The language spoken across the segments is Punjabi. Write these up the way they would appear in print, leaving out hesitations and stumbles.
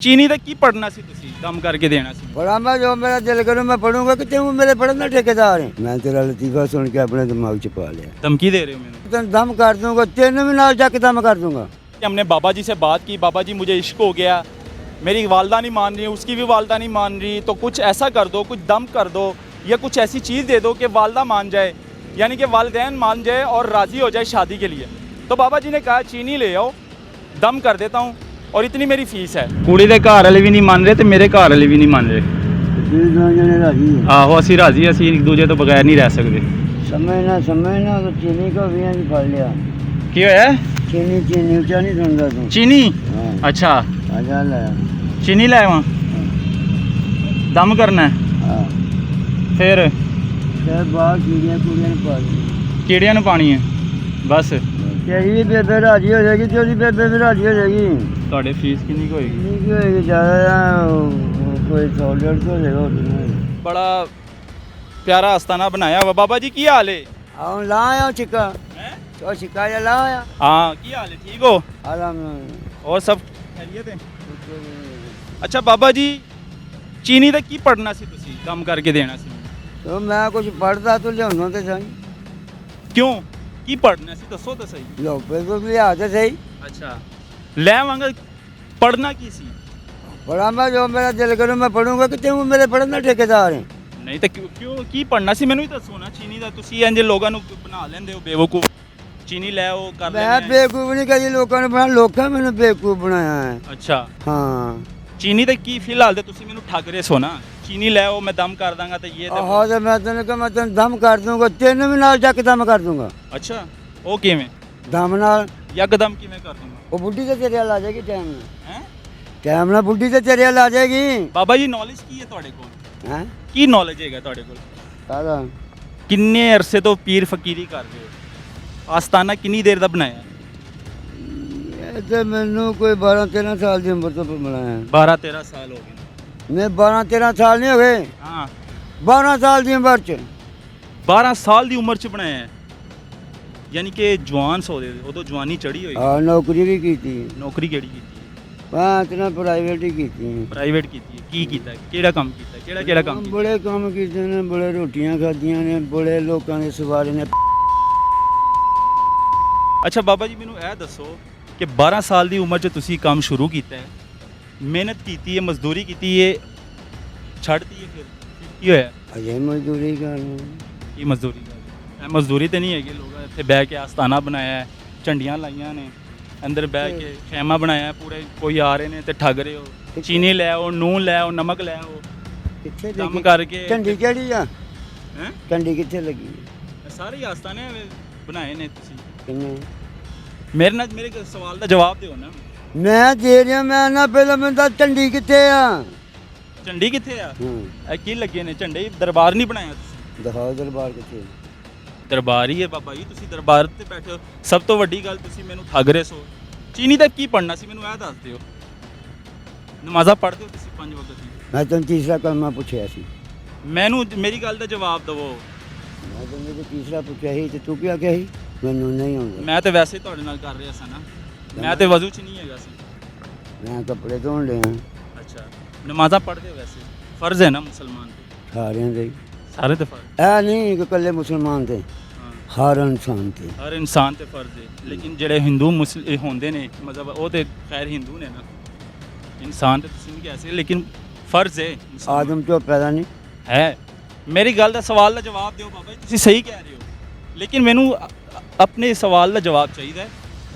चीनी ਦਾ ਕੀ ਪੜਨਾ ਸੀ ਤੁਸੀਂ ਕੰਮ ਕਰਕੇ ਦੇਣਾ ਸੀ पढ़ा मैं जो मेरा दिल करूँ मैं पढ़ूंगा कि तू मेरे पढ़ने ठेकेदार है। मैं तेरा लतीफ़ा सुन के अपने दिमाग च पा लिया। धमकी दे रहे हो मैंने तेन दम कर दूंगा, तेन भी नाल जाके दम कर दूंगा। हमने बाबा जी से बात की, बाबा जी मुझे इश्क हो गया, मेरी वालदा नहीं मान रही, उसकी भी वालदा नहीं मान रही, तो कुछ ऐसा कर दो, कुछ दम कर दो या कुछ ऐसी चीज़ दे दो कि वालदा मान जाए, यानी कि वालदैन मान जाए और राज़ी हो जाए शादी के लिए। तो बाबा जी ने कहा चीनी ले आओ, दम कर देता हूँ और इतनी मेरी फीस है। कुड़ी दे घर वाले भी नहीं मान रहे तो मेरे घर वाले भी नहीं मान रहे। आहो असी राजी, असी एक दूजे तो बगैर नहीं रह सकते। समझना तो चीनी को भी नहीं फड़ लिया। की होया? चीनी चीनी ऊंचा नहीं सुनता तू। चीनी? हाँ। अच्छा आजा ले। चीनी लाए वहाँ दम करना है। हाँ। फिर बाहर कीड़ियाँ कुड़ियाँ नहीं पा दी। कीड़ियाँ ਨੂੰ ਪਾਣੀ ਹੈ ਬਸ। तेरी भी बेबे राजी हो जाएगी, तेरी बेबे भी राजी हो जाएगी। ਤੁਹਾਡੇ ਫੀਸ ਕਿੰਨੀ ਕੁ ਹੋਏਗੀ? नहीं की होएगी ज़्यादा, कोई 100-150 हो जाएगा। बड़ा प्यारा आस्ताना बनाया हुआ। बाबा जी की हाल है? आओ लाया छिक्का, हैं? तो छिक्का या लाया। हाँ की हाल है? ठीक हो आराम। और सब खैरियत है? अच्छा बाबा जी चीनी ਦਾ ਕੀ ਪੜਨਾ ਸੀ ਤੁਸੀਂ ਕੰਮ ਕਰਕੇ ਦੇਣਾ ਸੀ? तो मैं कुछ पढ़ता तो लिया तो सही। ਕਿਉਂ ਕੀ ਪੜਨਾ ਸੀ ਦੱਸੋ ਤਾਂ ਸਹੀ। लो पे को लिया तो सही। ਅੱਛਾ ਲੈ ਆਵਾਂਗਾ, ਪੜਨਾ ਕੀ ਸੀ? पढ़ा मैं जो मेरा दिल करूँ मैं पढ़ूंगा कि तू मेरे पढ़ने ठेकेदार है। ਨਹੀਂ ਤਾਂ ਕਿਉਂ ਕੀ ਪੜਨਾ ਸੀ ਮੈਨੂੰ ਹੀ ਦੱਸੋ ਨਾ। ਚੀਨੀ ਦਾ ਤੁਸੀਂ ਇੰਜ ਲੋਕਾਂ ਨੂੰ ਬਣਾ ਲੈਂਦੇ ਹੋ ਬੇਵਕੂਫ। ਚੀਨੀ ਲੈ ਆਓ ਕਰ मैं ਲੈਂਦੇ बेवकूफ नहीं करी, लोगों ने बना, लोगों मैंने बेवकूफ बनाया है। ਅੱਛਾ हाँ ਚੀਨੀ ਦਾ ਕੀ ਫਿਲਹਾਲ ਤੇ ਤੁਸੀਂ ਮੈਨੂੰ ਠੱਗ ਰਹੇ ਸੋ ਨਾ। चीनी ले आओ मैं दम कर दूंगा तो ये हाँ तो मैं तेने कहा मैं तेन दम कर दूंगा, तेन भी नाल जाके दम कर दूंगा। अच्छा वो किवें दम नाल यकदम किवें कर दूंगा? वो बुढ़ी तो तेरे आ जाएगी टाइम में। हैं? टाइम ना बुढ़ी तो तेरे आ जाएगी। बाबा जी नॉलेज की है ਤੁਹਾਡੇ ਕੋਲ? हैं ਕੀ ਨੌਲੇਜ ਹੈਗਾ ਤੁਹਾਡੇ ਕੋਲ? सारा ਕਿੰਨੇ ਅਰਸੇ ਤੋਂ ਪੀਰ ਫਕੀਰੀ ਕਰ ਰਹੇ ਹੋ? ਆਸਤਾਨਾ ਕਿੰਨੀ ਦੇਰ ਦਾ ਬਣਾਇਆ? ये तो मैनू कोई 12-13 साल की उम्र तो बनाया। 12-13 ਸਾਲ ਹੋ ਗਏ। मैं 12-13 साल नहीं हो गए, ਹਾਂ 12 साल की उम्र च। 12 ਸਾਲ ਦੀ ਉਮਰ ਚ ਬਣਾਇਆ ਹੈ, ਯਾਨੀ ਕਿ ਜਵਾਨ ਸੋ ਦੇ ਉਦੋਂ ਜਵਾਨੀ ਚੜੀ ਹੋਈ। हाँ नौकरी भी की थी। ਨੌਕਰੀ ਕਿਹੜੀ ਕੀਤੀ? हाँ इतना प्राइवेट ही की थी। ਪ੍ਰਾਈਵੇਟ ਕੀਤੀ ਹੈ। ਕੀ ਕੀਤਾ? ਕਿਹੜਾ ਕੰਮ ਕੀਤਾ? ਕਿਹੜਾ ਕੰਮ ਕੀਤਾ? बड़े काम किए ने, बड़े रोटियां खादियां ने, बड़े लोगों के सवारे ने। ਅੱਛਾ ਬਾਬਾ ਜੀ ਮੈਨੂੰ ਇਹ ਦੱਸੋ ਕਿ 12 ਸਾਲ ਦੀ ਉਮਰ 'ਚ ਤੁਸੀਂ ਕੰਮ ਸ਼ੁਰੂ ਕੀਤਾ ਹੈ, ਮਿਹਨਤ ਕੀਤੀ ਹੈ, ਮਜ਼ਦੂਰੀ ਕੀਤੀ ਹੈ, ਛੱਡਤੀ ਹੈ, ਫਿਰ ਕੀ ਹੋਇਆ? अजय मजदूरी कर ਕੀ ਮਜ਼ਦੂਰੀ ਕਰ? ਇਹ ਮਜ਼ਦੂਰੀ ਤੇ ਨਹੀਂ ਹੈਗੀ। ਲੋਕ ਇੱਥੇ ਬਹਿ ਕੇ ਆਸਤਾਨਾ ਬਣਾਇਆ ਹੈ, ਝੰਡੀਆਂ ਲਾਈਆਂ ਨੇ, ਅੰਦਰ ਬਹਿ ਕੇ ਖੈਮਾ ਬਣਾਇਆ ਹੈ, ਪੂਰੇ ਕੋਈ ਆ ਰਹੇ ਨੇ ਤੇ ਠੱਗ ਰਹੇ ਹੋ। ਚੀਨੀ ਲੈ ਆਓ, ਨੂਨ ਲੈ ਆਓ, ਨਮਕ ਲੈ ਆਓ, कितने ਕੰਮ ਕਰਕੇ झंडी केड़ी आ? ਹੈ। झंडी कितने लगी? ਸਾਰੇ ਹੀ ਆਸਤਾਨੇ ਬਣਾਏ ਨੇ ਤੁਸੀਂ। किन्ने? ਮੇਰੇ ਸਵਾਲ ਦਾ ਜਵਾਬ ਦਿਓ ਨਾ। मैं दे रहा, मैं ना पहले मैं दस झंडी कितने आ? ਝੰਡੀ ਕਿੱਥੇ ਆ? ਇਹ ਕੀ ਲੱਗੇ ਨੇ ਝੰਡੇ? ਦਰਬਾਰ ਨਹੀਂ ਬਣਾਇਆ ਤੁਸੀਂ? दिखाओ दरबार कितने। ਦਰਬਾਰ ਹੀ ਹੈ ਬਾਬਾ ਜੀ, ਤੁਸੀਂ ਦਰਬਾਰ ਤੇ ਬੈਠੇ ਹੋ। ਸਭ ਤੋਂ ਵੱਡੀ ਗੱਲ ਤੁਸੀਂ ਮੈਨੂੰ ਠੱਗ ਰਹੇ ਸੋ। ਚੀਨੀ ਦਾ ਕੀ ਪੜਨਾ ਸੀ ਮੈਨੂੰ ਇਹ ਦੱਸ ਦਿਓ। ਨਮਾਜ਼ਾਂ ਪੜ੍ਹਦੇ ਹੋ ਤੁਸੀਂ 5 ਵਕਤ ਦੀ? मैं तेन तीसरा कलमा पूछया सी। ਮੈਨੂੰ ਮੇਰੀ ਗੱਲ ਦਾ ਜਵਾਬ ਦਿਵੋ। मैं तेन तीसरा पूछया ही तो तू क्या आख्या ही? मैनू नहीं आउंदा। ਮੈਂ ਤੇ ਵੈਸੇ ਤੁਹਾਡੇ ਨਾਲ ਕਰ ਰਿਹਾ ਸਾਂ ਨਾ। ਮੈਂ ਤੇ ਵਜ਼ੂ 'ਚ ਨਹੀਂ ਹੈਗਾ ਸੀ। मैं कपड़े धोन लिया ਅੱਛਾ ਨਮਾਜ਼ਾਂ ਪੜ੍ਹਦੇ ਹੋ ਵੈਸੇ? ਫਰਜ਼ ਹੈ ਨਾ ਮੁਸਲਮਾਨ ਤੇ? सारे दे। ਸਾਰੇ ਤੇ ਫਰਜ਼। ऐ नहीं कि कल्ले मुसलमान थे, ਹਾਂ हर इंसान थे। ਹਰ ਇਨਸਾਨ ਤੇ ਫਰਜ਼ ਹੈ, ਲੇਕਿਨ ਜਿਹੜੇ ਹਿੰਦੂ ਹੁੰਦੇ ਨੇ ਮਤਲਬ ਉਹ ਤੇ ਖੈਰ ਹਿੰਦੂ ਨੇ ਨਾ। ਇਨਸਾਨ ਤੇ ਤੁਸੀਂ ਨਹੀਂ ਕਹਿ ਸਕਦੇ, ਲੇਕਿਨ ਫਰਜ਼ ਹੈ ਮੁਸਲਮਾਨ। आदम तो पैदा नहीं। ਹੈ। ਮੇਰੀ ਗੱਲ ਦਾ ਸਵਾਲ ਦਾ ਜਵਾਬ ਦਿਓ ਬਾਬਾ ਜੀ। ਤੁਸੀਂ ਸਹੀ ਕਹਿ ਰਹੇ ਹੋ, ਲੇਕਿਨ ਮੈਨੂੰ ਆਪਣੇ ਸਵਾਲ ਦਾ ਜਵਾਬ ਚਾਹੀਦਾ ਹੈ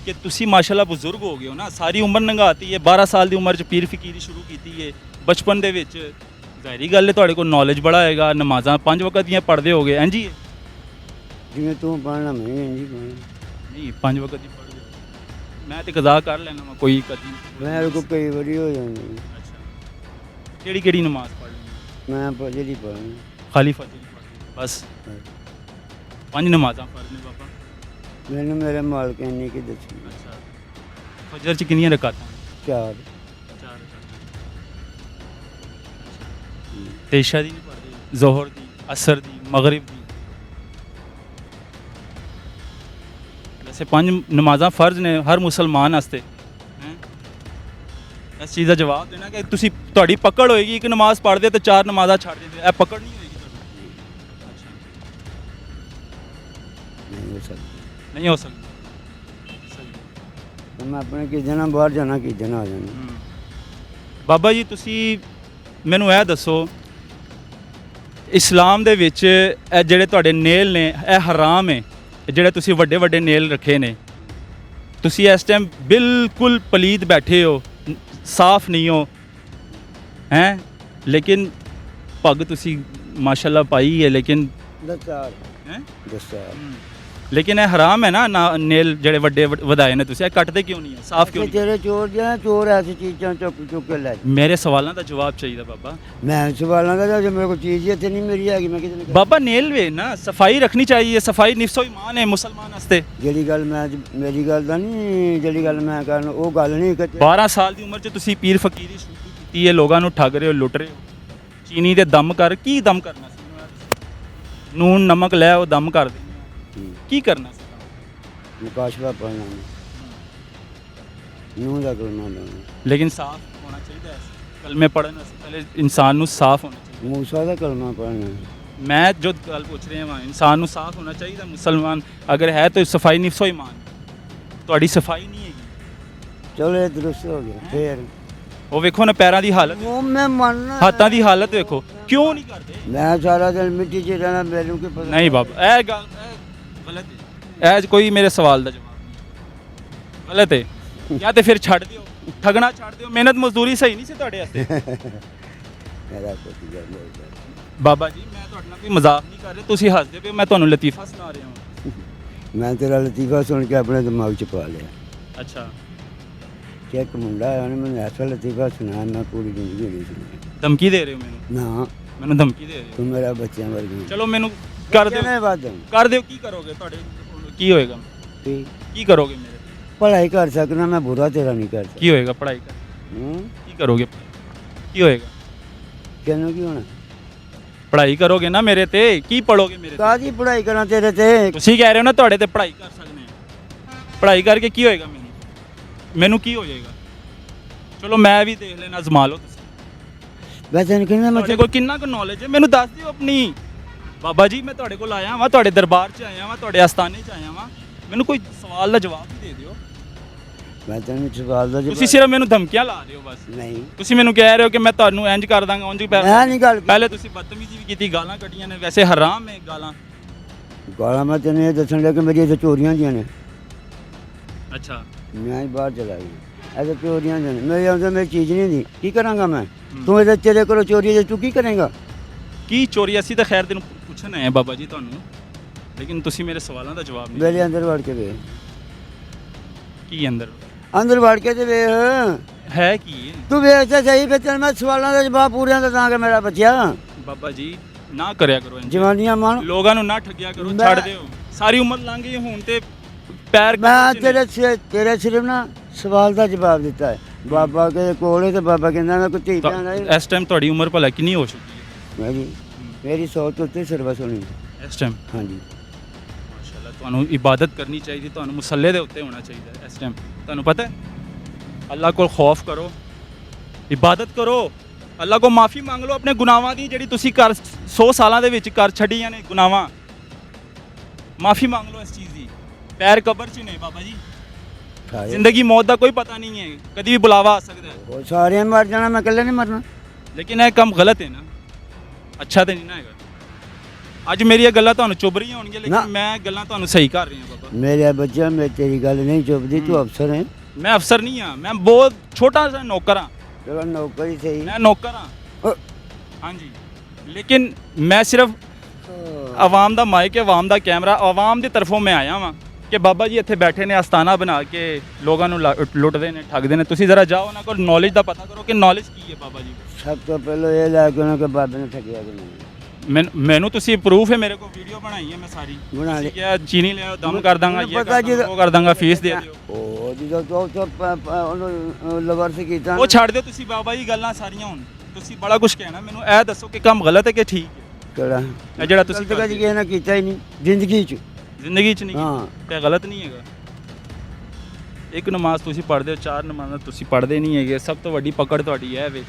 ਕਿ ਤੁਸੀਂ ਮਾਸ਼ਾਅੱਲਾ ਬਜ਼ੁਰਗ ਹੋ ਗਏ ਹੋ ਨਾ, ਸਾਰੀ ਉਮਰ ਲੰਘਾਤੀ ਹੈ, 12 ਸਾਲ ਦੀ ਉਮਰ 'ਚ ਪੀਰ ਫਕੀਰੀ ਸ਼ੁਰੂ ਕੀਤੀ ਹੈ ਬਚਪਨ ਦੇ ਵਿੱਚ। ਜ਼ਾਹਿਰੀ ਗੱਲ ਹੈ ਤੁਹਾਡੇ ਕੋਲ ਨੌਲੇਜ ਬੜਾ ਹੋਏਗਾ, ਨਮਾਜ਼ਾਂ 5 ਵਕਤ ਦੀਆਂ ਪੜ੍ਹਦੇ ਹੋਗੇ। ਇੰਜੀ ਹੈ? जिवें तू पढ़ना मैं भी इंज ही पढ़ना। ਨਹੀਂ 5 ਵਕਤ ਦੀ ਪੜ੍ਹਦੇ ਹੋ। ਮੈਂ ਤੇ ਕਜ਼ਾ ਕਰ ਲੈਣਾ ਵਾ ਕੋਈ ਕਦੀ। मेरे को कई बारी हो जाती। ਅੱਛਾ ਕਿਹੜੀ ਨਮਾਜ਼ ਪੜ੍ਹ ਲਈ? मैं फजर ही पढ़नी। ਖਾਲੀ ਫਜਰ ਹੀ ਪੜ੍ਹਨੀ ਬਸ? 5 ਨਮਾਜ਼ਾਂ ਫਰਜ਼ ਨੇ ਬਾਬਾ? मैंने मेरे मालिक ने की दसी। ਅੱਛਾ ਫਜਰ 'ਚ ਕਿੰਨੀਆਂ ਰਕਾਤਾਂ? 4। 4 ਰਕਾਤਾਂ। ਤੇ ਇਸ਼ਾ ਦੀ ਨਹੀਂ ਪੜ੍ਹਦੇ? ਜ਼ੋਹਰ ਦੀ, ਅਸਰ ਦੀ, ਮਗਰਿਬ ਦੀ? ਵੈਸੇ 5 ਨਮਾਜ਼ਾਂ ਫਰਜ਼ ਨੇ ਹਰ ਮੁਸਲਮਾਨ ਵਾਸਤੇ। ਹੈ ਇਸ ਚੀਜ਼ ਦਾ ਜਵਾਬ ਦੇਣਾ ਕਿ ਤੁਸੀਂ ਤੁਹਾਡੀ ਪਕੜ ਹੋਏਗੀ ਇੱਕ ਨਮਾਜ਼ ਪੜ੍ਹਦੇ ਤੇ 4 ਨਮਾਜ਼ਾਂ ਛੱਡ ਦਿੰਦੇ, ਇਹ ਪਕੜ ਨਹੀਂ ਹੋਏਗੀ ਤੁਹਾਡੀ। ਅੱਛਾ, ਨਹੀਂ ਹੋ ਸਕਦਾ। ਨਹੀਂ ਹੋ ਸਕਦੀ। ਸਹੀ। ਤਾਂ ਮੈਂ ਆਪਣੇ ਕੀ ਜਨਾ ਬਾਹਰ ਜਾਣਾ ਕੀ ਜਨਾ ਆ ਜਾਣਾ। ਬਾਬਾ ਜੀ ਤੁਸੀਂ ਮੈਨੂੰ ਇਹ ਦੱਸੋ, ਇਸਲਾਮ ਦੇ ਵਿੱਚ ਇਹ ਜਿਹੜੇ ਤੁਹਾਡੇ ਨੇਲ ਨੇ ਇਹ ਹਰਾਮ ਹੈ, ਜਿਹੜੇ ਤੁਸੀਂ ਵੱਡੇ ਵੱਡੇ ਨੇਲ ਰੱਖੇ ਨੇ, ਤੁਸੀਂ ਇਸ ਟਾਈਮ ਬਿਲਕੁਲ ਪਲੀਤ ਬੈਠੇ ਹੋ, ਸਾਫ਼ ਨਹੀਂ ਹੋ ਹੈ, ਲੇਕਿਨ ਪੱਗ ਤੁਸੀਂ ਮਾਸ਼ਾਅੱਲਾ ਪਾਈ ਹੈ, ਲੇਕਿਨ ਦਸਤਾਰ ਹੈ ਦਸਤਾਰ ਲੇਕਿਨ ਇਹ ਹਰਾਮ ਹੈ ਨਾ, ਨੇਲ ਜਿਹੜੇ ਵੱਡੇ ਵਧਾਏ ਨੇ ਤੁਸੀਂ, ਇਹ ਕੱਟਦੇ ਕਿਉਂ ਨਹੀਂ ਹੈ, ਸਾਫ਼ ਕਿਉਂ ਨਹੀਂ? ਤੇਰੇ ਚੋਰ ਜਾਂ ਚੋਰ ਐਸੀ ਚੀਜ਼ਾਂ ਚੁੱਕ ਚੁੱਕ ਕੇ ਲੈ ਮੇਰੇ ਸਵਾਲਾਂ ਦਾ ਜਵਾਬ ਚਾਹੀਦਾ ਬਾਬਾ। ਮੈਂ ਸਵਾਲਾਂ ਦਾ ਜੇ ਮੇਰੇ ਕੋਲ ਚੀਜ਼ ਹੀ ਇੱਥੇ ਨਹੀਂ ਮੇਰੀ ਹੈਗੀ ਮੈਂ ਕਿਤੇ ਨਹੀਂ ਬਾਬਾ ਨੇਲ ਵੇ ਨਾ ਸਫਾਈ ਰੱਖਣੀ ਚਾਹੀਏ, ਸਫਾਈ ਨਿਫਸੋ ਈਮਾਨ ਹੈ ਮੁਸਲਮਾਨ ਵਾਸਤੇ। ਜਿਹੜੀ ਗੱਲ ਮੈਂ ਮੇਰੀ ਗੱਲ ਦਾ ਨਹੀਂ, ਜਿਹੜੀ ਗੱਲ ਮੈਂ ਕਰਨ ਉਹ ਗੱਲ ਨਹੀਂ ਕਿ 12 ਸਾਲ ਦੀ ਉਮਰ 'ਚ ਤੁਸੀਂ ਪੀਰ ਫਕੀਰੀ ਸ਼ੁਰੂ ਕੀਤੀ ਹੈ, ਲੋਕਾਂ ਨੂੰ ਠੱਗ ਰਹੇ ਹੋ, ਲੁੱਟ ਰਹੇ ਹੋ। ਚੀਨੀ ਦੇ ਦਮ ਕਰ, ਕੀ ਦਮ ਕਰਨਾ ਸੀ? ਨੂਨ ਨਮਕ ਲੈ ਉਹ ਦਮ ਕਰ ਦੇਣੀ, ਕੀ ਕਰਨਾ ਸੀ? ਮੁਕਾਸ਼ਵਾ ਪੜਨਾ ਨੂੰ ਦਾ ਕਰਨਾ ਲੈਣਾ ਲੇਕਿਨ ਸਾਫ਼ ਹੋਣਾ ਚਾਹੀਦਾ ਹੈ, ਕਲਮੇ ਪੜ੍ਹਨ ਵਾਸਤੇ ਪਹਿਲੇ ਇਨਸਾਨ ਨੂੰ ਸਾਫ਼ ਹੋਣਾ ਚਾਹੀਦਾ। ਮੂਸਾ ਦਾ ਕਲਮਾ ਪੜਨਾ ਮੈਂ ਜੋ ਗੱਲ ਪੁੱਛ ਰਿਹਾ ਹਾਂ, ਇਨਸਾਨ ਨੂੰ ਸਾਫ਼ ਹੋਣਾ ਚਾਹੀਦਾ। ਮੁਸਲਮਾਨ ਅਗਰ ਹੈ ਤਾਂ ਸਫਾਈ ਨਿਫਸੋ ਈਮਾਨ, ਤੁਹਾਡੀ ਸਫਾਈ ਨਹੀਂ ਹੈਗੀ। ਚਲੋ ਇਹ ਦਰੁਸਤ ਹੋ ਗਿਆ ਫੇਰ ਉਹ ਵੇਖੋ ਨਾ ਪੈਰਾਂ ਦੀ ਹਾਲਤ, ਉਹ ਮੈਂ ਮੰਨਣਾ ਹੱਥਾਂ ਦੀ ਹਾਲਤ ਵੇਖੋ, ਕਿਉਂ ਨਹੀਂ ਕਰਦੇ? ਮੈਂ ਸਾਰਾ ਦਿਨ ਮਿੱਟੀ 'ਚ ਰਹਿਣਾ, ਮੈਨੂੰ ਕੀ ਪਤਾ ਨਹੀਂ ਬਾਬਾ ਇਹ ਗੱਲ ਇਹ ਗਲਤ ਹੈ, ਇਹ ਕੋਈ ਮੇਰੇ ਸਵਾਲ ਦਾ ਜਵਾਬ ਨਹੀਂ, ਗਲਤ ਹੈ। ਜਾਂ ਤੇ ਫਿਰ ਛੱਡ ਦਿਓ, ਠਗਣਾ ਛੱਡ ਦਿਓ, ਮਿਹਨਤ ਮਜ਼ਦੂਰੀ ਸਹੀ ਨਹੀਂ ਸੀ ਤੁਹਾਡੇ ਵਾਸਤੇ। ਮੇਰਾ ਕੋਈ ਗੱਲ ਨਹੀਂ। ਬਾਬਾ ਜੀ ਮੈਂ ਤੁਹਾਡੇ ਨਾਲ ਕੋਈ ਮਜ਼ਾਕ ਨਹੀਂ ਕਰ ਰਿਹਾ, ਤੁਸੀਂ ਹੱਸਦੇ ਪਏ ਹੋ, ਮੈਂ ਤੁਹਾਨੂੰ ਲਤੀਫਾ ਸੁਣਾ ਰਿਹਾ ਹਾਂ। ਮੈਂ ਤੇਰਾ ਲਤੀਫਾ ਸੁਣ ਕੇ ਆਪਣੇ ਦਿਮਾਗ 'ਚ ਪਾ ਲਿਆ ਅੱਛਾ, ਕਿ ਇੱਕ ਮੁੰਡਾ ਹੈ ਉਹਨੇ ਮੈਨੂੰ ਐਸਾ ਲਤੀਫਾ ਸੁਣਾਇਆ ਮੈਂ ਪੂਰੀ ਜ਼ਿੰਦਗੀ ਨਹੀਂ ਸੁਣਿਆ। ਧਮਕੀ ਦੇ ਰਹੇ ਹੋ ਮੈਨੂੰ? ਨਾ ਮੈਨੂੰ ਧਮਕੀ ਦੇ ਰਹੇ ਹੋ? ਤੂੰ ਮੇਰਾ ਬੱਚਿਆਂ ਵਰਗਾ ਚਲੋ ਮੈਨੂੰ ਕਰ ਦਿਓ, ਕਿਹਨੇ ਵਾਦ ਕਰ ਦਿਓ, ਕੀ ਕਰੋਗੇ? ਤੁਹਾਡੇ ਕੀ ਹੋਏਗਾ? ਕੀ ਕਰੋਗੇ ਮੇਰੇ? ਪੜ੍ਹਾਈ ਕਰ ਸਕਣਾ ਮੈਂ ਬੁਰਾ ਤੇਰਾ ਨਹੀਂ ਕਰ ਸਕਦਾ। ਕੀ ਹੋਏਗਾ ਪੜ੍ਹਾਈ ਕਰ? ਕੀ ਕਰੋਗੇ? ਕੀ ਹੋਏਗਾ? ਕਿਹਨੂੰ ਕੀ ਹੋਣਾ? ਪੜ੍ਹਾਈ ਕਰੋਗੇ ਨਾ ਮੇਰੇ ਤੇ, ਕੀ ਪੜੋਗੇ ਮੇਰੇ ਤੇ? ਕਾਹਦੀ ਪੜ੍ਹਾਈ ਕਰਾਂ ਤੇਰੇ ਤੇ? ਤੁਸੀਂ ਕਹਿ ਰਹੇ ਹੋ ਨਾ ਤੁਹਾਡੇ ਤੇ ਪੜ੍ਹਾਈ ਕਰ ਸਕਦੇ ਆ, ਪੜ੍ਹਾਈ ਕਰਕੇ ਕੀ ਹੋਏਗਾ? ਮੈਨੂੰ ਕੀ ਹੋ ਜਾਏਗਾ? ਚਲੋ ਮੈਂ ਵੀ ਦੇਖ ਲੈਣਾ, ਅਜ਼ਮਾ ਲਓ ਤੁਸੀਂ। ਵੈਸੇ ਨਹੀਂ ਕਹਿੰਦਾ ਮੈਂ ਤੁਹਾਡੇ ਕੋਲ ਕਿੰਨਾ ਕੁ ਨੌਲੇਜ ਹੈ ਮੈਨੂੰ ਦੱਸ ਦਿਓ ਆਪਣੀ। ਬਾਬਾ ਜੀ ਮੈਂ ਤੁਹਾਡੇ ਕੋਲ ਆਇਆ ਵਾਂ, ਤੁਹਾਡੇ ਦਰਬਾਰ 'ਚ ਆਇਆ ਵਾਂ, ਤੁਹਾਡੇ ਆਸਤਾਨੇ 'ਚ ਆਇਆ ਵਾਂ, ਮੈਨੂੰ ਕੋਈ ਸਵਾਲ ਦਾ ਜਵਾਬ ਵੀ ਦੇ ਦਿਓ। ਮੈਂ ਤੈਨੂੰ ਸਵਾਲ ਦਾ ਤੁਸੀਂ ਸਿਰਫ ਮੈਨੂੰ ਧਮਕੀਆਂ ਲਾ ਰਹੇ ਹੋ ਬਸ। ਨਹੀਂ ਤੁਸੀਂ ਮੈਨੂੰ ਕਹਿ ਰਹੇ ਹੋ ਕਿ ਮੈਂ ਤੁਹਾਨੂੰ ਇੰਜ ਕਰ ਦਾਂਗਾ, ਉਂਝ ਮੈਂ ਨਹੀਂ ਗੱਲ ਪਹਿਲੇ ਤੁਸੀਂ ਬਦਤਮੀਜ਼ੀ ਵੀ ਕੀਤੀ, ਗਾਲਾਂ ਕੱਢੀਆਂ ਨੇ, ਵੈਸੇ ਹਰਾਮ ਹੈ ਗਾਲਾਂ। ਗਾਲਾਂ ਮੈਂ ਤੈਨੂੰ ਇਹ ਦੱਸਣ ਲੱਗਾ ਕਿ ਮੇਰੀ ਇੱਥੇ ਚੋਰੀਆਂ ਦੀਆਂ ਨੇ। ਅੱਛਾ, ਮੈਂ ਹੀ ਬਾਹਰ ਚਲਾ ਗਿਆ, ਇਹ ਤਾਂ ਚੋਰੀਆਂ ਦੀਆਂ ਨੇ, ਮੇਰੇ ਆਉਂਦੇ ਮੇਰੀ ਚੀਜ਼ ਨਹੀਂ ਦੀ, ਕੀ ਕਰਾਂਗਾ ਮੈਂ? ਤੂੰ ਇਹਦੇ ਤੇਰੇ ਕੋਲੋਂ ਚੋਰੀ ਜੇ ਤੂੰ ਕੀ ਕਰੇਂਗਾ? ਕੀ ਚੋਰੀ? ਅਸੀਂ ਤਾਂ ਖੈਰ ਤੈਨੂੰ ਪੁੱਛਣ ਆਏ ਬਾਬਾ ਜੀ ਤੁਹਾਨੂੰ, ਲੇਕਿਨ ਤੁਸੀਂ ਮੇਰੇ ਸਵਾਲਾਂ ਦਾ ਜਵਾਬ ਨਹੀਂ। ਮੇਰੇ ਅੰਦਰ ਵੜ ਕੇ ਵੇਖ, ਕੀ ਅੰਦਰ ਅੰਦਰ ਵੜ ਕੇ ਤੇ ਵੇਖ ਹੈ? ਕੀ ਤੂੰ ਵੇਖ ਤਾਂ ਸਹੀ, ਫਿਰ ਤੈਨੂੰ ਮੈਂ ਸਵਾਲਾਂ ਦਾ ਜਵਾਬ ਪੂਰਿਆਂ ਦਾ ਦਾਂਗਾ ਮੇਰਾ ਬੱਚਿਆ। ਬਾਬਾ ਜੀ ਨਾ ਕਰਿਆ ਕਰੋ ਇੰਝ, ਜਵਾਨੀਆਂ ਮਾਣ ਲੋਕਾਂ ਨੂੰ ਨਾ ਠੱਗਿਆ ਕਰੋ, ਮੈਂ- ਛੱਡ ਦਿਓ। ਸਾਰੀ ਉਮਰ ਲੰਘ ਗਈ ਹੁਣ ਤੇ ਪੈਰ ਮੈਂ ਕਿੱਥੇ ਨੇ? ਤੇਰੇ ਸਿਰਫ ਨਾ ਸਵਾਲ ਦਾ ਜਵਾਬ ਦਿੱਤਾ ਹੈ। ਬਾਬਾ ਕੇ ਕੋਲੇ ਤੇ ਬਾਬਾ ਕਹਿੰਦਾ ਮੈਂ ਕੋਈ ਧੀ ਭੈਣ ਦਾ ਇਸ ਟਾਈਮ ਤੁਹਾਡੀ ਉਮਰ ਭਲਾ ਕਿੰਨੀ ਹੋ ਚੁੱਕੀ ਹੈ? ਮੇਰੀ ਸੋਚ ਉੱਤੇ ਸਰਵਿਸ ਹੋਣੀ ਇਸ ਟਾਈਮ ਹਾਂਜੀ। ਮਾਸ਼ਾਅੱਲਾ ਤੁਹਾਨੂੰ ਇਬਾਦਤ ਕਰਨੀ ਚਾਹੀਦੀ, ਤੁਹਾਨੂੰ ਮੁਸੱਲੇ ਦੇ ਉੱਤੇ ਹੋਣਾ ਚਾਹੀਦਾ ਹੈ ਇਸ ਟਾਈਮ। ਤੁਹਾਨੂੰ ਪਤਾ ਹੈ ਅੱਲਾਹ ਕੋਲ ਖੌਫ ਕਰੋ, ਇਬਾਦਤ ਕਰੋ, ਅੱਲਾਹ ਕੋਲ ਮਾਫੀ ਮੰਗ ਲਓ ਆਪਣੇ ਗੁਨਾਹਾਂ ਦੀ, ਜਿਹੜੀ ਤੁਸੀਂ ਕਰ 100 ਸਾਲਾਂ ਦੇ ਵਿੱਚ ਕਰ ਛੱਡੀਆਂ ਨੇ ਗੁਨਾਹਾਂ। ਮਾਫੀ ਮੰਗ ਲਓ ਇਸ ਚੀਜ਼ ਦੀ। ਪੈਰ ਕਬਰ 'ਚ ਨੇ ਬਾਬਾ ਜੀ, ਜ਼ਿੰਦਗੀ ਮੌਤ ਦਾ ਕੋਈ ਪਤਾ ਨਹੀਂ ਹੈ, ਕਦੀ ਵੀ ਬੁਲਾਵਾ ਆ ਸਕਦਾ ਹੈ। ਉਹ ਸਾਰਿਆਂ ਮਰ ਜਾਣਾ, ਮੈਂ ਇਕੱਲੇ ਨਹੀਂ ਮਰਨਾ। ਲੇਕਿਨ ਇਹ ਕੰਮ ਗਲਤ ਹੈ ਨਾ, ਅੱਛਾ ਤੇ ਨਹੀਂ ਨਾ ਹੈਗਾ। ਅੱਜ ਮੇਰੀਆਂ ਗੱਲਾਂ ਤੁਹਾਨੂੰ ਚੁੱਭ ਰਹੀਆਂ ਹੋਣਗੀਆਂ, ਨਾ। ਲੇਕਿਨ ਮੈਂ ਗੱਲਾਂ ਤੁਹਾਨੂੰ ਸਹੀ ਕਰ ਰਿਹਾ ਬਾਬਾ। ਮੇਰੇ ਬੱਚਾ ਮੈਂ ਤੇਰੀ ਗੱਲ ਨਹੀਂ ਚੁੱਪਦੀ, ਤੂੰ ਅਫਸਰ ਹੈ। ਮੈਂ ਅਫਸਰ ਨਹੀਂ ਹਾਂ, ਮੈਂ ਬਹੁਤ ਛੋਟਾ ਜਿਹਾ ਨੌਕਰ ਹਾਂ। ਚਲੋ ਨੌਕਰੀ ਸਹੀ। ਮੈਂ ਨੌਕਰ ਹਾਂ ਹਾਂਜੀ, ਲੇਕਿਨ ਮੈਂ ਸਿਰਫ ਆਵਾਮ ਦਾ ਮਾਈਕ ਹੈ, ਆਵਾਮ ਦਾ ਕੈਮਰਾ, ਆਵਾਮ ਦੀ ਤਰਫੋਂ ਮੈਂ ਆਇਆ ਵਾਂ ਕਿ ਬਾਬਾ ਜੀ ਇੱਥੇ ਬੈਠੇ ਨੇ ਆਸਤਾਨਾ ਬਣਾ ਕੇ ਲੋਕਾਂ ਨੂੰ ਲੁੱਟਦੇ ਨੇ, ਠੱਗਦੇ ਨੇ। ਤੁਸੀਂ ਜ਼ਰਾ ਜਾਓ ਉਹਨਾਂ ਕੋਲ ਨੌਲੇਜ ਦਾ ਪਤਾ ਕਰੋ ਕਿ ਨੌਲੇਜ ਕੀ ਹੈ ਬਾਬਾ ਜੀ। ਸਭ ਤੋਂ ਪਹਿਲਾਂ ਇਹ ਲੈ ਕੇ ਉਹਨਾਂ ਕੇ ਬਾਬੇ ਨੇ ਠੱਗਿਆ ਕਿ ਨਹੀਂ। ਮੈਨੂੰ ਤੁਸੀਂ ਪ੍ਰੂਫ ਹੈ, ਮੇਰੇ ਕੋਲ ਵੀਡੀਓ ਬਣਾਈ ਹੈ ਮੈਂ ਸਾਰੀ। ਬਣਾ ਲਈ। ਕਿਹਾ ਚੀਨੀ ਲਿਆਓ, ਦਮ ਕਰ ਦਾਂਗਾ, ਮੈਨੂੰ ਇਹ ਪਤਾ ਕਰ ਦਾਂਗਾ, ਉਹ ਕਰ ਦਾਂਗਾ, ਫੀਸ ਦੇ ਦਿਓ। ਉਹ ਜਦੋਂ ਉਹਨੂੰ ਲਵਰਸ ਕੀਤਾ ਉਹ ਛੱਡ ਦਿਓ ਤੁਸੀਂ ਬਾਬਾ ਜੀ ਗੱਲਾਂ ਸਾਰੀਆਂ। ਹੁਣ ਤੁਸੀਂ ਬੜਾ ਕੁਝ ਕਹਿਣਾ, ਮੈਨੂੰ ਇਹ ਦੱਸੋ ਕਿ ਕੰਮ ਗਲਤ ਹੈ ਕਿ ਠੀਕ ਹੈ? ਕਿਹੜਾ ਇਹ ਜਿਹੜਾ ਤੁਸੀਂ ਕਦੀ ਕਿਸੇ ਨੇ ਕੀਤਾ ਹੀ ਨਹੀਂ ਜ਼ਿੰਦਗੀ 'ਚ। ਜ਼ਿੰਦਗੀ 'ਚ ਨਹੀਂ ਹਾਂ। ਤੇ ਗਲਤ ਨਹੀਂ ਹੈਗਾ? ਇੱਕ ਨਮਾਜ਼ ਤੁਸੀਂ ਪੜ੍ਹਦੇ ਹੋ, 4 ਨਮਾਜ਼ਾਂ ਤੁਸੀਂ ਪੜ੍ਹਦੇ ਨਹੀਂ ਹੈਗੇ। ਸਭ ਤੋਂ ਵੱਡੀ ਪਕੜ ਤੁਹਾਡੀ ਹੈ ਵੇ,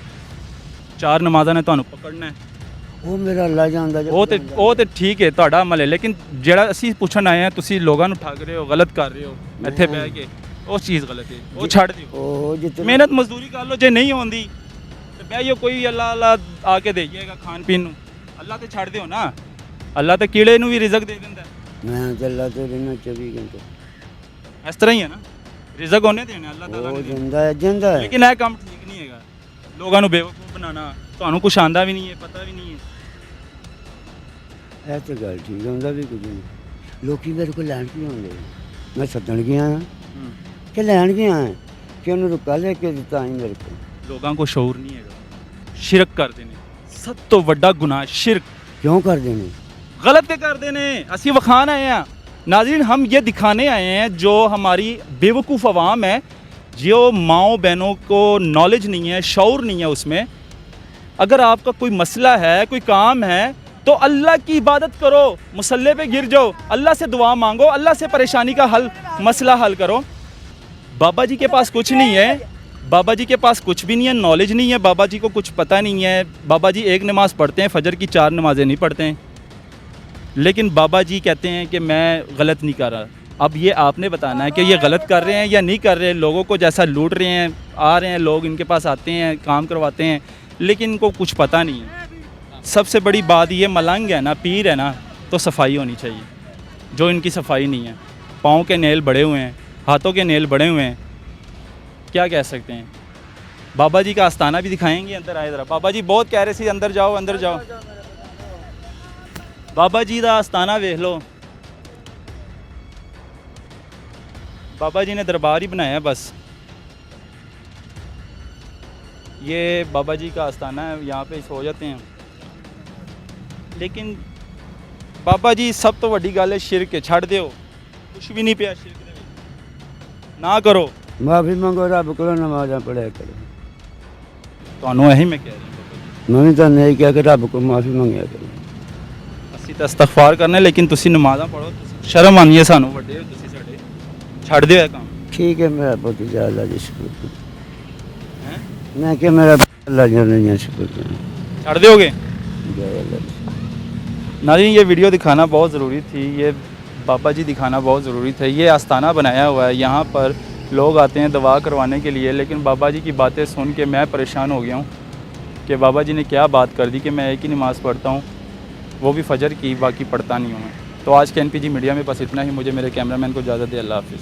4 ਨਮਾਜ਼ਾਂ ਨੇ ਤੁਹਾਨੂੰ ਪਕੜਨਾ ਹੈ। ਉਹ ਮੇਰਾ ਅੱਲਾ ਜਾਣਦਾ ਜੇ ਉਹ ਤੇ ਠੀਕ ਹੈ, ਤੁਹਾਡਾ ਅਮਲ ਹੈ, ਲੇਕਿਨ ਜਿਹੜਾ ਅਸੀਂ ਪੁੱਛਣ ਆਏ ਹਾਂ, ਤੁਸੀਂ ਲੋਕਾਂ ਨੂੰ ਠੱਗ ਰਹੇ ਹੋ, ਗਲਤ ਕਰ ਰਹੇ ਹੋ ਇੱਥੇ ਬਹਿ ਕੇ, ਉਹ ਚੀਜ਼ ਗਲਤ ਹੈ, ਉਹ ਛੱਡ ਦਿਓ। ਉਹ ਜਿੱਤੇ ਮਿਹਨਤ ਮਜ਼ਦੂਰੀ ਕਰ ਲਓ, ਜੇ ਨਹੀਂ ਹੁੰਦੀ ਤੇ ਬਹਿ ਜਾਓ, ਕੋਈ ਅੱਲਾ ਅੱਲਾ ਆ ਕੇ ਦੇ ਜਾਏਗਾ ਖਾਣ ਪੀਣ ਨੂੰ। ਅੱਲਾ ਤੇ ਛੱਡ ਦਿਓ ਨਾ, ਅੱਲਾ ਤੇ ਕੀੜੇ ਨੂੰ ਵੀ ਰਿਜ਼ਕ ਦੇ ਦਿੰਦਾ। ਮੈਂ ਚੱਲਾ ਤੇ ਰਹਿਣਾ 24 ਘੰਟੇ। ਇਸ ਤਰ੍ਹਾਂ ਹੀ ਹੈ ਨਾ, ਰਿਜ਼ਕ ਉਹਨੇ ਦੇਣਾ, ਅੱਲਾ ਤਾਲਾ ਉਹ ਨੇ ਦੇਣਾ। ਜਿੰਦਾ ਹੈ ਜਿੰਦਾ ਹੈ। ਲੇਕਿਨ ਇਹ ਕੰਮ ਠੀਕ ਨਹੀਂ ਹੈਗਾ, ਲੋਕਾਂ ਨੂੰ ਬੇਵਕੂਫ ਬਣਾਉਣਾ। ਤੁਹਾਨੂੰ ਕੁਛ ਆਂਦਾ ਵੀ ਨਹੀਂ ਹੈ, ਪਤਾ ਵੀ ਨਹੀਂ ਹੈ। ਇਹ ਤਾਂ ਗੱਲ ਠੀਕ ਹੁੰਦਾ ਵੀ ਕੁਝ ਨਹੀਂ। ਲੋਕੀ ਮੇਰੇ ਕੋਲ ਲੈਣ ਕੀ ਆਉਂਦੇ, ਮੈਂ ਸੱਦਣ ਗਿਆ ਹਾਂ ਕਿ ਲੈਣ ਗਿਆ ਹਾਂ ਕਿ ਉਹਨੂੰ ਰੁਕਾ ਲੈ ਕੇ ਦਿੱਤਾ ਹੀ ਮੇਰੇ ਕੋਲ। ਲੋਕਾਂ ਕੋ ਸ਼ਊਰ ਨਹੀਂ ਹੈਗਾ, ਸ਼ਿਰਕ ਕਰਦੇ ਨੇ। ਸਭ ਤੋਂ ਵੱਡਾ ਗੁਨਾਹ ਸ਼ਿਰਕ। ਕਿਉਂ ਕਰਦੇ ਨੇ? गलत के करते ने, असी वखान आए हैं नाज़रीन, हम ये दिखाने आए हैं जो हमारी बेवकूफ़ अवाम है, जो माओ बहनों को नॉलेज नहीं है, शऊर नहीं है उसमें। अगर आपका कोई मसला है, कोई काम है, तो अल्लाह की इबादत करो, मुसल्ले पे गिर जाओ, अल्लाह से दुआ मांगो, अल्लाह से परेशानी का हल, मसला हल करो। बाबा जी के पास कुछ नहीं है, बाबा जी के पास कुछ भी नहीं है, नॉलेज नहीं है, बाबा जी को कुछ पता नहीं है। बाबा जी एक नमाज़ पढ़ते हैं, फजर की 4 नमाज़ें नहीं पढ़ते हैं, लेकिन बाबा जी कहते हैं कि मैं गलत नहीं कर रहा। अब ये आपने बताना है कि ये गलत कर रहे हैं या नहीं कर रहे। लोगों को जैसा लूट रहे हैं, आ रहे हैं लोग इनके पास, आते हैं काम करवाते हैं, लेकिन इनको कुछ पता नहीं है। सबसे बड़ी बात ये मलंग है ना, पीर है ना, तो सफाई होनी चाहिए, जो इनकी सफाई नहीं है। पाँव के नेल बड़े हुए हैं, हाथों के नेल बड़े हुए हैं, क्या कह सकते हैं। बाबा जी का आस्थाना भी दिखाएंगे, अंदर आए ज़रा। बाबा जी बहुत कह रहे थे अंदर जाओ, अंदर जाओ। बाबा जी का आस्थाना वेख लो, बाबा जी ने दरबार ही बनाया बस। ये बाबा जी का आस्थाना है, यहाँ पे सो जाते हैं। लेकिन बाबा जी सब तो वड्डी गल है शिरक है, छड़ दियो, कुछ भी नहीं पिया शिरक दे विच, ना करो। माफी मंगो, रब को नमाज़ां पढ़िया करो। ਤੁਹਾਨੂੰ ਇਹੀ ਮੈਂ ਕਹਿ ਰਿਹਾ, मैं भी तो नहीं कह के रब को माफी मंगया करो। ਅਸੀਂ ਤਾਂ ਇਸਤਗਫਾਰ ਕਰਨਾ, ਲੇਕਿਨ ਤੁਸੀਂ ਨਮਾਜ਼ਾਂ ਪੜੋ, ਸ਼ਰਮ ਆਉਂਦੀ ਹੈ ਸਾਨੂੰ, ਵੱਡੇ ਹੋ ਤੁਸੀਂ ਸਾਡੇ, ਛੱਡ ਦਿਓ ਇਹ ਕੰਮ। ठीक है मेरा पुत जा अल्लाह जी शुक्र कर। हैं मैं क्या मेरा अल्लाह जी शुक्र कर। ਛੱਡ ਦਿਓਗੇ। जय अल्लाह जी। नाज़रीन ये वीडियो दिखाना बहुत ज़रूरी थी, ये बाबा जी दिखाना बहुत ज़रूरी था। ये आस्थाना बनाया हुआ है, यहाँ पर लोग आते हैं दवा करवाने के लिए, लेकिन बाबा जी की बातें सुन के मैं परेशान हो गया हूँ कि बाबा जी ने क्या बात कर दी कि मैं एक ही नमाज़ पढ़ता हूँ, वो भी फ़जर की, बाकी पढ़ता नहीं हूँ मैं। तो आज के NPG मीडिया में बस इतना ही। मुझे मेरे कैमरामैन को इजाज़त दे, अल्लाह हाफ़िज़।